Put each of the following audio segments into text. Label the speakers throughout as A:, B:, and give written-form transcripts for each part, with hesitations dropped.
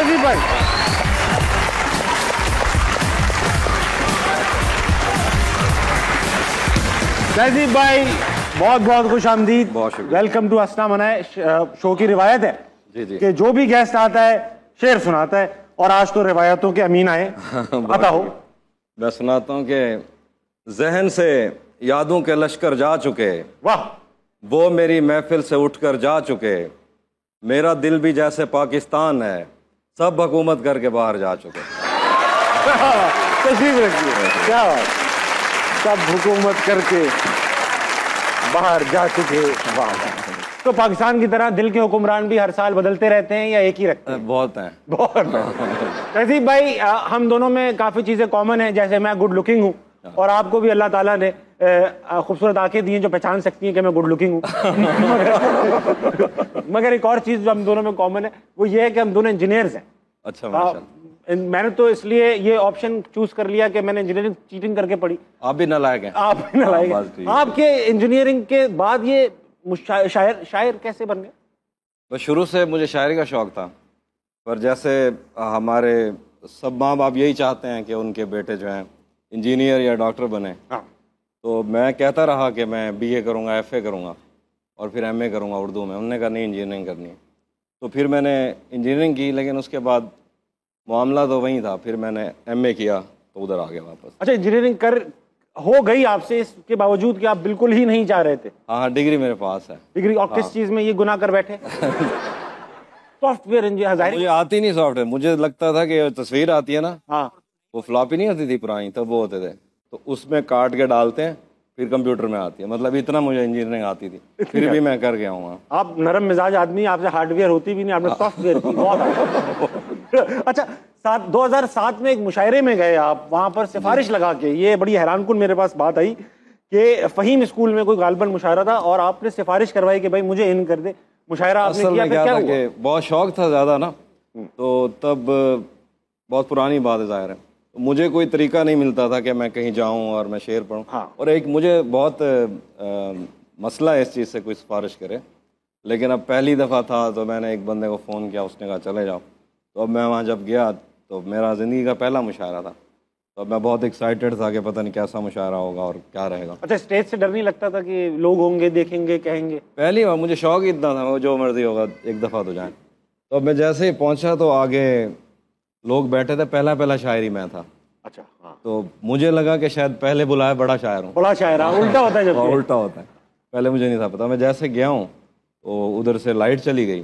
A: تہذیب بھائی. تہذیب بھائی بہت بہت خوش آمدید.
B: بہت شکریہ.
A: ویلکم ٹو اسنا منائے. شو کی روایت ہے
B: جی جی
A: کہ جو بھی گیسٹ آتا ہے شعر سناتا ہے, اور آج تو روایتوں کے امین آئے. پتا ہو
B: میں سناتا ہوں کہ ذہن سے یادوں کے لشکر جا چکے,
A: واہ,
B: وہ میری محفل سے اٹھ کر جا چکے, میرا دل بھی جیسے پاکستان ہے, سب حکومت کر کے باہر جا چکے.
A: تشریف رکھیے. کیا بات, سب حکومت کر کے باہر جا چکے. تو پاکستان کی طرح دل کے حکمران بھی ہر سال بدلتے رہتے ہیں یا ایک ہی رکھتے ہیں؟
B: بہت ہیں.
A: بہت. تہذیب بھائی ہم دونوں میں کافی چیزیں کامن ہیں, جیسے میں گڈ لکنگ ہوں اور آپ کو بھی اللہ تعالیٰ نے خوبصورت آنکھیں دی ہیں جو پہچان سکتی ہیں کہ میں گڈ لکنگ ہوں. مگر ایک اور چیز جو ہم دونوں میں کامن ہے وہ یہ ہے کہ ہم دونوں انجینئرز ہیں.
B: اچھا ماشاءاللہ.
A: میں نے تو اس لیے یہ آپشن چوز کر لیا کہ میں نے انجینئرنگ چیٹنگ کر کے پڑھی.
B: آپ بھی نالائق ہیں.
A: آپ بھی نالائق ہیں. آپ کے انجینئرنگ کے بعد یہ شاعر کیسے بن گئے؟
B: بس شروع سے مجھے شاعری کا شوق تھا, پر جیسے ہمارے سب ماں باپ یہی چاہتے ہیں کہ ان کے بیٹے جو ہیں انجینئر یا ڈاکٹر بنے, تو میں کہتا رہا کہ میں بی اے کروں گا, ایف اے کروں گا اور پھر ایم اے کروں گا اردو میں. انہوں نے کہا نہیں انجینئرنگ کرنی ہے, تو پھر میں نے انجینئرنگ کی, لیکن اس کے بعد معاملہ تو وہیں تھا. پھر میں نے ایم اے کیا تو ادھر آ گیا واپس.
A: اچھا, انجینئرنگ ہو گئی آپ سے, اس کے باوجود کہ آپ بالکل ہی نہیں چاہ رہے تھے.
B: ہاں ڈگری میرے پاس ہے.
A: ڈگری, اور کس چیز میں یہ گناہ کر بیٹھے؟ Soft where engineer.
B: مجھے آتی نہیں سافٹ ویئر, مجھے لگتا تھا کہ تصویر آتی ہے نا,
A: ہاں
B: وہ فلاپی نہیں ہوتی تھی پرانی, تب وہ ہوتے تھے, تو اس میں کاٹ کے ڈالتے ہیں پھر کمپیوٹر میں آتی ہے. مطلب اتنا مجھے انجینئرنگ آتی تھی, پھر بھی میں کر گیا ہوں.
A: آپ نرم مزاج آدمی, آپ سے ہارڈ ویئر ہوتی بھی نہیں, آپ نے سافٹ ویئر کی. بہت اچھا. 2007 میں ایک مشاعرے میں گئے آپ, وہاں پر سفارش لگا کے, یہ بڑی حیران کن میرے پاس بات آئی کہ فہیم اسکول میں کوئی غالباً مشاعرہ تھا اور آپ نے سفارش کروائی کہ بھائی مجھے ان کر دے. مشاعرہ آپ نے کیا, پھر کیا ہوا؟
B: کہ بہت شوق تھا زیادہ نا, تو تب بہت پرانی بات ہے ظاہر ہے, مجھے کوئی طریقہ نہیں ملتا تھا کہ میں کہیں جاؤں اور میں شعر پڑھوں. اور ایک مجھے بہت مسئلہ ہے اس چیز سے کوئی سفارش کرے, لیکن اب پہلی دفعہ تھا تو میں نے ایک بندے کو فون کیا, اس نے کہا چلے جاؤ. تو اب میں وہاں جب گیا تو میرا زندگی کا پہلا مشاعرہ تھا, تو اب میں بہت ایکسائٹیڈ تھا کہ پتہ نہیں کیسا مشاعرہ ہوگا اور کیا رہے گا.
A: اچھا, اسٹیج سے ڈر نہیں لگتا تھا کہ لوگ ہوں گے, دیکھیں گے, کہیں گے؟
B: پہلی بار مجھے شوق ہی اتنا تھا, وہ جو مرضی ہوگا ایک دفعہ تو جائیں. تو اب میں جیسے ہی پہنچا تو آگے لوگ بیٹھے تھے, پہلا شاعری میں تھا.
A: اچھا, ہاں.
B: تو مجھے لگا کہ شاید پہلے بلایا بڑا شاعر ہوں.
A: بڑا شاعر, الٹا ہوتا ہے جب
B: الٹا ہوتا ہے. پہلے مجھے نہیں تھا پتا. میں جیسے گیا ہوں تو ادھر سے لائٹ چلی گئی,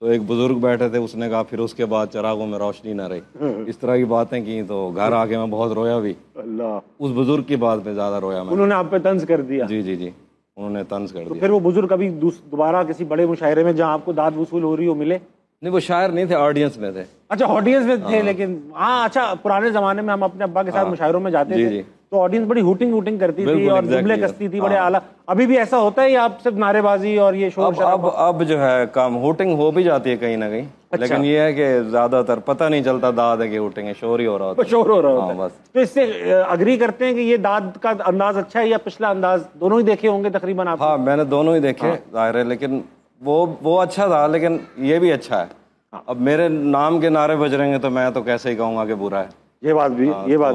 B: تو ایک بزرگ بیٹھے تھے, اس نے کہا پھر اس کے بعد چراغوں میں روشنی نہ رہی. اس طرح کی باتیں کی, تو گھر آ کے میں بہت رویا بھی.
A: اللہ,
B: اس بزرگ کی بات پہ زیادہ رویا میں.
A: انہوں نے آپ پہ طنز کر دیا؟
B: جی جی جی, انہوں نے طنز کر دیا.
A: پھر وہ بزرگ کبھی دوبارہ کسی بڑے مشاعرے میں جہاں آپ کو داد وصول ہو رہی ہو ملے؟
B: نہیں, وہ شاعر نہیں تھے, آڈینس میں تھے.
A: اچھا, آڈینس میں تھے. لیکن ہاں, اچھا, پرانے زمانے میں ہم اپنے ابا کے ساتھ مشاعروں میں جاتے تھے تو آڈینس بڑی ہوٹنگ ووٹنگ کرتی تھی اور جملے کستی تھی, بڑے اعلیٰ. ابھی بھی ایسا ہوتا ہے یا آپ صرف نعرے بازی اور یہ شور؟
B: اب جو ہے کام ہوٹنگ ہو بھی جاتی ہے کہیں نہ کہیں, لیکن یہ ہے کہ زیادہ تر پتہ نہیں چلتا داد ہے کہ ہوٹنگ ہے, شور ہی ہو رہا ہوتا ہے.
A: شور ہو رہا ہوتا ہے بس. تو اس سے اگری کرتے ہیں کہ یہ داد کا انداز اچھا ہے یا پچھلا انداز؟ دونوں ہی دیکھے ہوں گے تقریباً آپ.
B: ہاں, میں نے دونوں ہی دیکھے ظاہر ہے, لیکن وہ اچھا تھا, لیکن یہ بھی اچھا ہے. اب میرے نام کے نعرے بج رہے ہیں تو میں تو کیسے ہی کہوں گا کہ برا ہے.
A: یہ بات بھی, یہ بات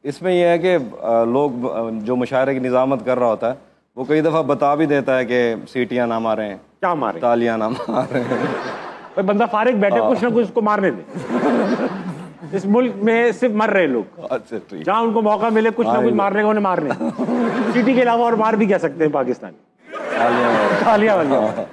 B: اس میں یہ ہے کہ لوگ جو مشاعرے کی نظامت کر رہا ہوتا ہے وہ کئی دفعہ بتا بھی دیتا ہے کہ سیٹیاں نہ ماریں,
A: کیا ماریں,
B: تالیاں نہ ماریں.
A: بندہ فارغ بیٹھے, کچھ نہ کچھ اس کو مارنے دے. اس ملک میں صرف مر رہے لوگ, جہاں ان کو موقع ملے کچھ نہ کچھ مارنے کا انہیں مارنے. سیٹی کے علاوہ اور مار بھی کہہ سکتے ہیں پاکستانی, تالیاں والیاں.